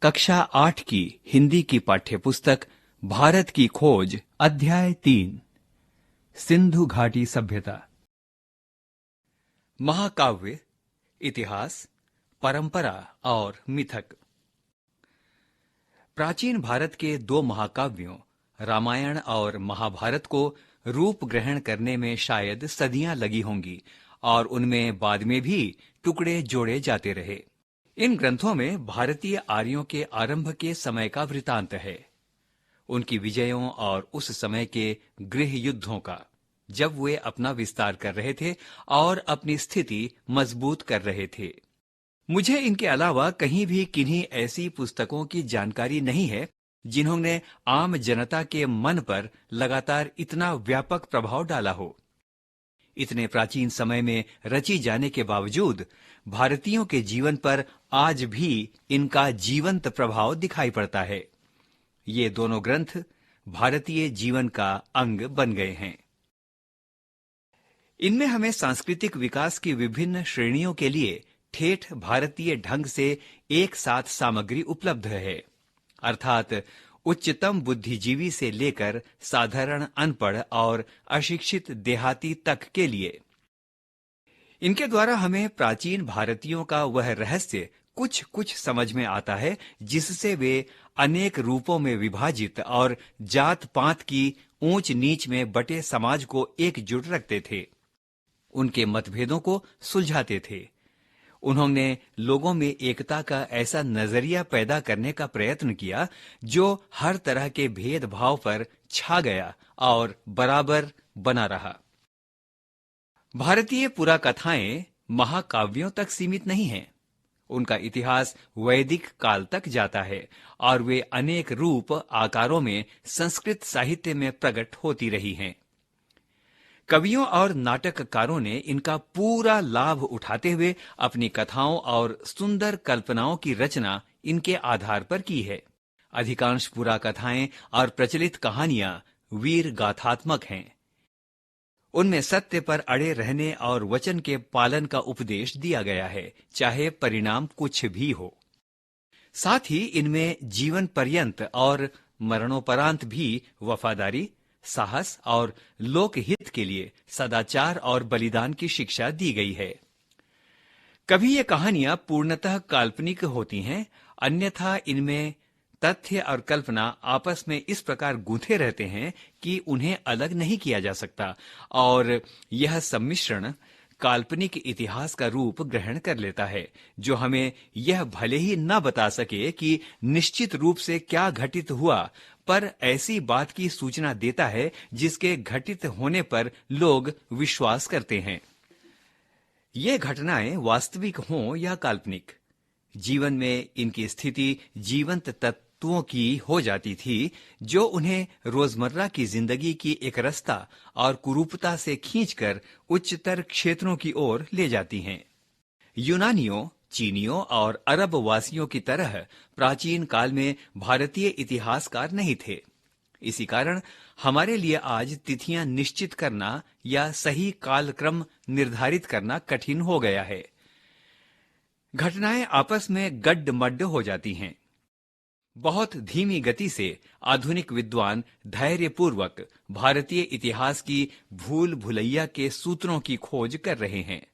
कक्षा 8 की हिंदी की पाठ्यपुस्तक भारत की खोज अध्याय 3 सिंधु घाटी सभ्यता। महाकाव्य, इतिहास, परंपरा और मिथक। प्राचीन भारत के दो महाकाव्यों रामायण और महाभारत को रूप ग्रहण करने में शायद सदियां लगी होंगी और उनमें बाद में भी टुकड़े जोड़े जाते रहे। इन ग्रंथों में भारतीय आर्यों के आरंभ के समय का वृतांत है, उनकी विजयों और उस समय के गृह युद्धों का, जब वे अपना विस्तार कर रहे थे और अपनी स्थिति मजबूत कर रहे थे। मुझे इनके अलावा कहीं भी किन्हीं ऐसी पुस्तकों की जानकारी नहीं है जिन्होंने आम जनता के मन पर लगातार इतना व्यापक प्रभाव डाला हो। इतने प्राचीन समय में रची जाने के बावजूद भारतीयों के जीवन पर आज भी इनका जीवंत प्रभाव दिखाई पड़ता है। ये दोनों ग्रंथ भारतीय जीवन का अंग बन गए हैं। इनमें हमें सांस्कृतिक विकास की विभिन्न श्रेणियों के लिए ठेठ भारतीय ढंग से एक साथ सामग्री उपलब्ध है, अर्थात उच्चतम बुद्धिजीवी से लेकर साधारण अनपढ़ और अशिक्षित देहाती तक के लिए। इनके द्वारा हमें प्राचीन भारतीयों का वह रहस्य कुछ कुछ समझ में आता है जिससे वे अनेक रूपों में विभाजित और जात पात की ऊंच नीच में बटे समाज को एकजुट रखते थे, उनके मतभेदों को सुलझाते थे। उन्होंने लोगों में एकता का ऐसा नजरिया पैदा करने का प्रयत्न किया जो हर तरह के भेदभाव पर छा गया और बराबर बना रहा। भारतीय पुराकथाएं महाकाव्यों तक सीमित नहीं हैं। उनका इतिहास वैदिक काल तक जाता है और वे अनेक रूप आकारों में संस्कृत साहित्य में प्रकट होती रही हैं। कवियों और नाटककारों ने इनका पूरा लाभ उठाते हुए अपनी कथाओं और सुंदर कल्पनाओं की रचना इनके आधार पर की है। अधिकांश पुराकथाएं और प्रचलित कहानियां वीर गाथात्मक हैं। उनमें सत्य पर अड़े रहने और वचन के पालन का उपदेश दिया गया है, चाहे परिणाम कुछ भी हो। साथ ही इनमें जीवन पर्यंत और मरणोपरांत भी वफादारी, साहस और लोकहित के लिए सदाचार और बलिदान की शिक्षा दी गई है। कभी ये कहानियां पूर्णतः काल्पनिक होती हैं, अन्यथा इनमें तथ्य और कल्पना आपस में इस प्रकार गूंथे रहते हैं कि उन्हें अलग नहीं किया जा सकता और यह सम्मिश्रण काल्पनिक इतिहास का रूप ग्रहण कर लेता है, जो हमें यह भले ही न बता सके कि निश्चित रूप से क्या घटित हुआ, पर ऐसी बात की सूचना देता है जिसके घटित होने पर लोग विश्वास करते हैं। ये घटनाएं वास्तविक हों या काल्पनिक, जीवन में इनकी स्थिति जीवंत तत्वों की हो जाती थी जो उन्हें रोजमर्रा की जिंदगी की एक रास्ता और कुरूपता से खींचकर उच्चतर क्षेत्रों की ओर ले जाती हैं। यूनानियों, चीनियों और अरब वासियों की तरह प्राचीन काल में भारतीय इतिहासकार नहीं थे। इसी कारण हमारे लिए आज तिथियां निश्चित करना या सही कालक्रम निर्धारित करना कठिन हो गया है। घटनाएं आपस में गड्ड-मड्ड हो जाती हैं। बहुत धीमी गति से आधुनिक विद्वान धैर्यपूर्वक भारतीय इतिहास की भूल भुलैया के सूत्रों की खोज कर रहे हैं।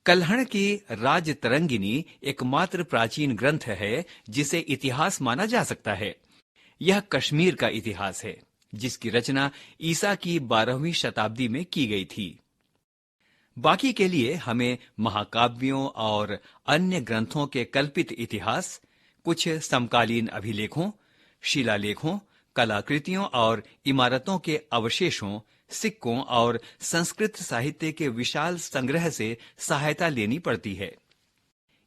कल्हण की राजतरंगिनी एकमात्र प्राचीन ग्रंथ है जिसे इतिहास माना जा सकता है। यह कश्मीर का इतिहास है, जिसकी रचना ईसा की 12वीं शताब्दी में की गई थी। बाकी के लिए हमें महाकाव्यों और अन्य ग्रंथों के कल्पित इतिहास, कुछ समकालीन अभिलेखों, शिलालेखों, कलाकृतियों और इमारतों के अवशेषों, सिक्कों और संस्कृत साहित्य के विशाल संग्रह से सहायता लेनी पड़ती है।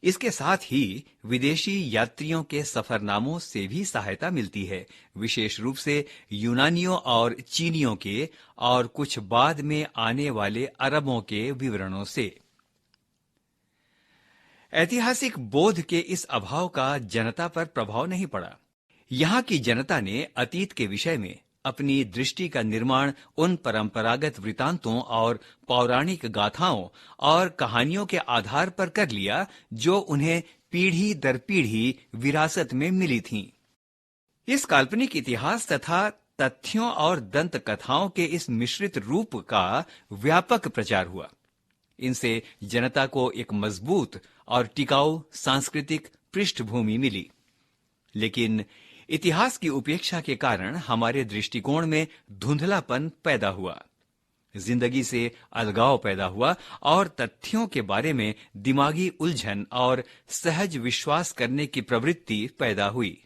इसके साथ ही विदेशी यात्रियों के सफरनामों से भी सहायता मिलती है, विशेष रूप से यूनानियों और चीनियों के और कुछ बाद में आने वाले अरबों के विवरणों से। ऐतिहासिक बोध के इस अभाव का जनता पर प्रभाव नहीं पड़ा। यहाँ की जनता ने अतीत के विषय में अपनी दृष्टि का निर्माण उन परंपरागत वृतांतों और पौराणिक गाथाओं और कहानियों के आधार पर कर लिया जो उन्हें पीढ़ी दर पीढ़ी विरासत में मिली थीं। इस काल्पनिक इतिहास तथा तथ्यों और दंत कथाओं के इस मिश्रित रूप का व्यापक प्रचार हुआ। इनसे जनता को एक मजबूत और टिकाऊ सांस्कृतिक पृष्ठभूमि मिली। लेकिन इतिहास की उपेक्षा के कारण हमारे दृष्टिकोण में धुंधलापन पैदा हुआ, जिंदगी से अलगाव पैदा हुआ और तथ्यों के बारे में दिमागी उलझन और सहज विश्वास करने की प्रवृत्ति पैदा हुई।